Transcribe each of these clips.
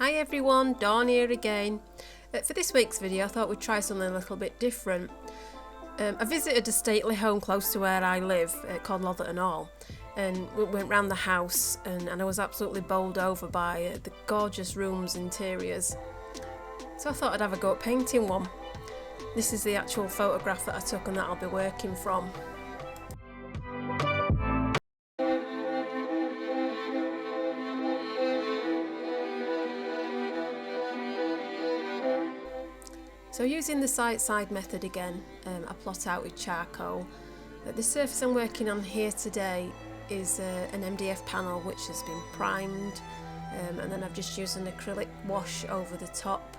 Hi everyone, Dawn here again. For this week's video I thought we'd try something a little bit different. I visited a stately home close to where I live called Lotherton Hall, and we went round the house and I was absolutely bowled over by the gorgeous rooms interiors. So I thought I'd have a go at painting one. This is the actual photograph that I took and that I'll be working from. So using the side method again, I plot out with charcoal. The surface I'm working on here today is an MDF panel which has been primed, and then I've just used an acrylic wash over the top.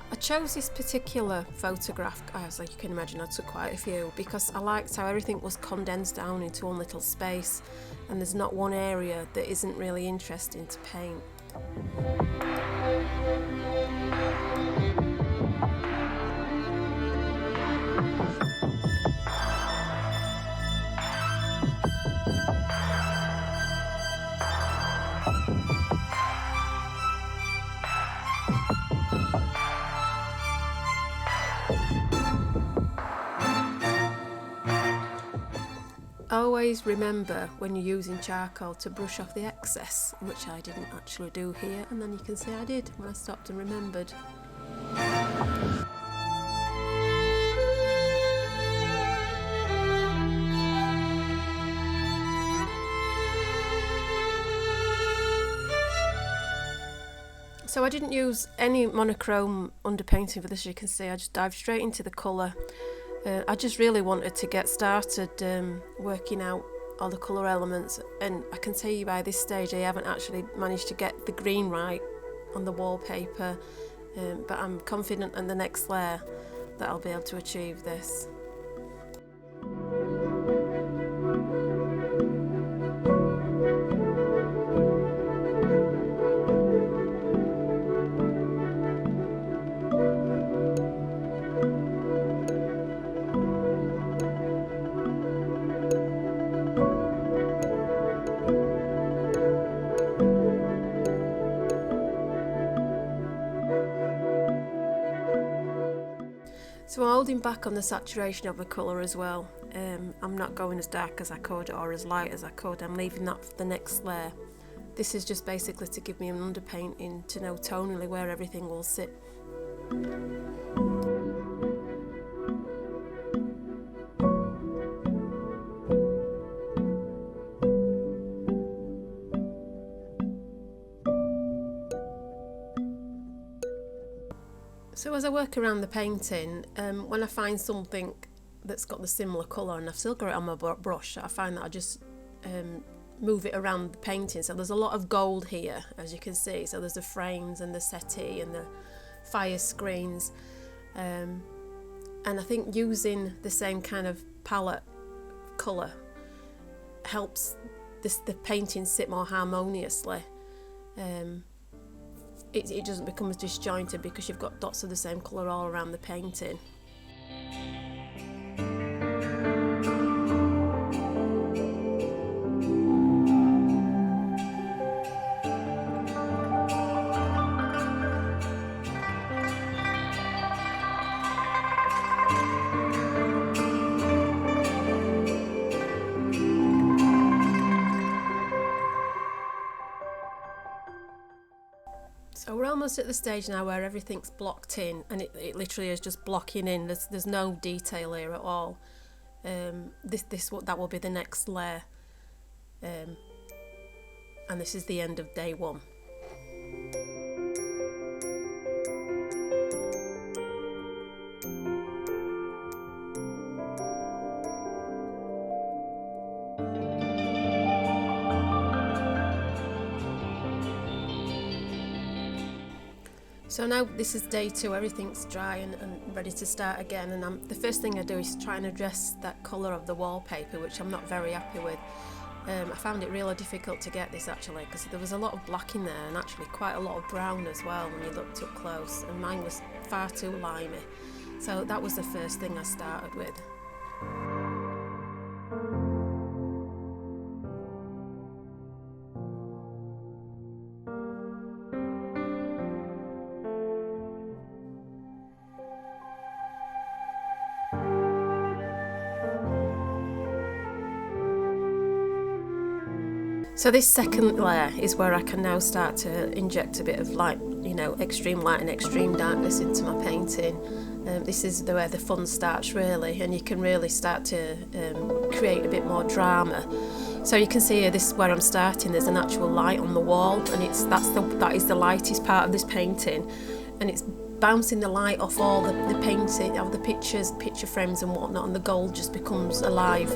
I chose this particular photograph, as you can imagine I took quite a few, because I liked how everything was condensed down into one little space and there's not one area that isn't really interesting to paint. Always remember when you're using charcoal to brush off the excess, which I didn't actually do here, and then you can see I did when I stopped and remembered. So I didn't use any monochrome underpainting for this, as you can see. I just dived straight into the colour. I just really wanted to get started working out all the colour elements, and I can tell you by this stage I haven't actually managed to get the green right on the wallpaper, but I'm confident in the next layer that I'll be able to achieve this. So I'm holding back on the saturation of the colour as well. I'm not going as dark as I could or as light as I could. I'm leaving that for the next layer. This is just basically to give me an underpainting to know tonally where everything will sit. So as I work around the painting, when I find something that's got the similar colour and I've still got it on my brush, I find that I just move it around the painting. So there's a lot of gold here, as you can see. So there's the frames and the settee and the fire screens. And I think using the same kind of palette colour helps the painting sit more harmoniously. It doesn't become as disjointed because you've got dots of the same colour all around the painting. So we're almost at the stage now where everything's blocked in, and it literally is just blocking in. There's no detail here at all. That will be the next layer, and this is the end of day one. So now this is day two, everything's dry and ready to start again, and the first thing I do is try and address that colour of the wallpaper, which I'm not very happy with. I found it really difficult to get this actually, because there was a lot of black in there and actually quite a lot of brown as well when you looked up close, and mine was far too limey. So that was the first thing I started with. So this second layer is where I can now start to inject a bit of light, extreme light and extreme darkness into my painting. This is where the fun starts really, and you can really start to create a bit more drama. So you can see here, this is where I'm starting. There's an actual light on the wall, and that is the lightest part of this painting, and it's bouncing the light off all the painting, of the pictures, picture frames and whatnot, and the gold just becomes alive.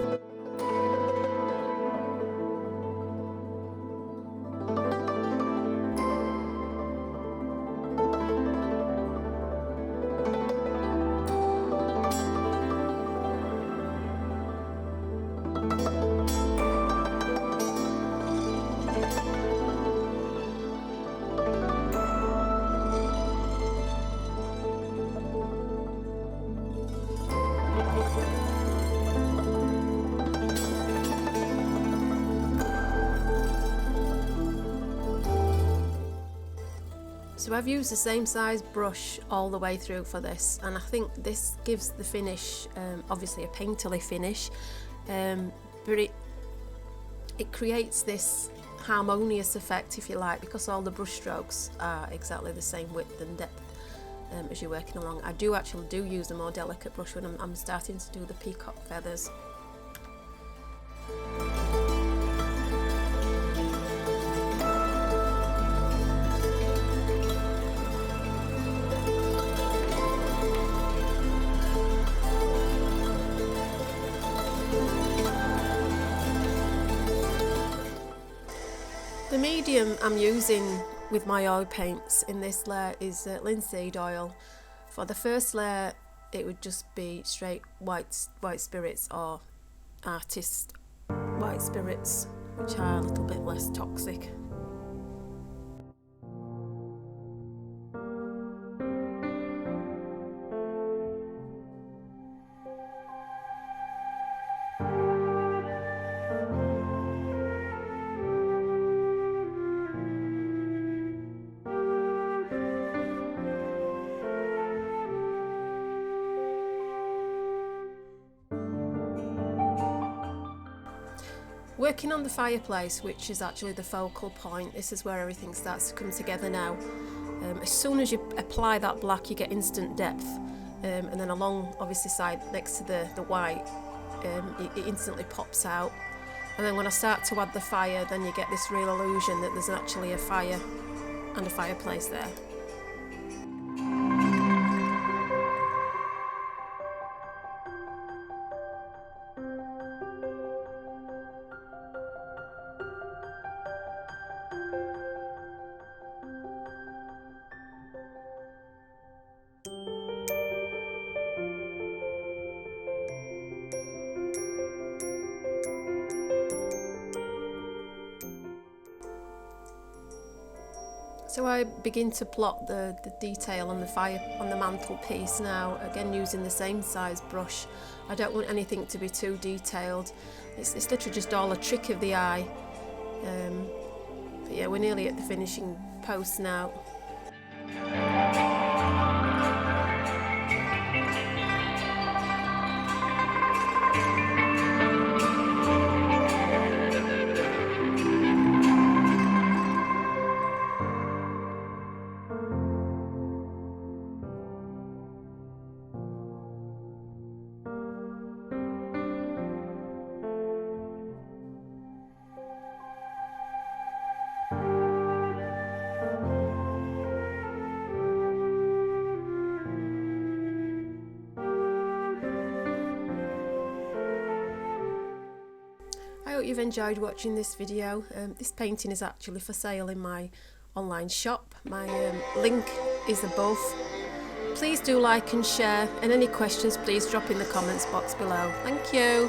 So I've used the same size brush all the way through for this, and I think this gives the finish, obviously a painterly finish, but it creates this harmonious effect, if you like, because all the brush strokes are exactly the same width and depth as you're working along. I do use a more delicate brush when I'm starting to do the peacock feathers. The medium I'm using with my oil paints in this layer is linseed oil. For the first layer it would just be straight white spirits or artist white spirits, which are a little bit less toxic. Working on the fireplace, which is actually the focal point, this is where everything starts to come together now. As soon as you apply that black, you get instant depth, and then along, obviously, side next to the white, it instantly pops out. And then when I start to add the fire, then you get this real illusion that there's actually a fire and a fireplace there. So I begin to plot the detail on the fire on the mantelpiece now, again using the same size brush. I don't want anything to be too detailed. It's literally just all a trick of the eye. But yeah, we're nearly at the finishing post now. I hope you've enjoyed watching this video. This painting is actually for sale in my online shop. My link is above. Please do like and share, and any questions please drop in the comments box below. Thank you.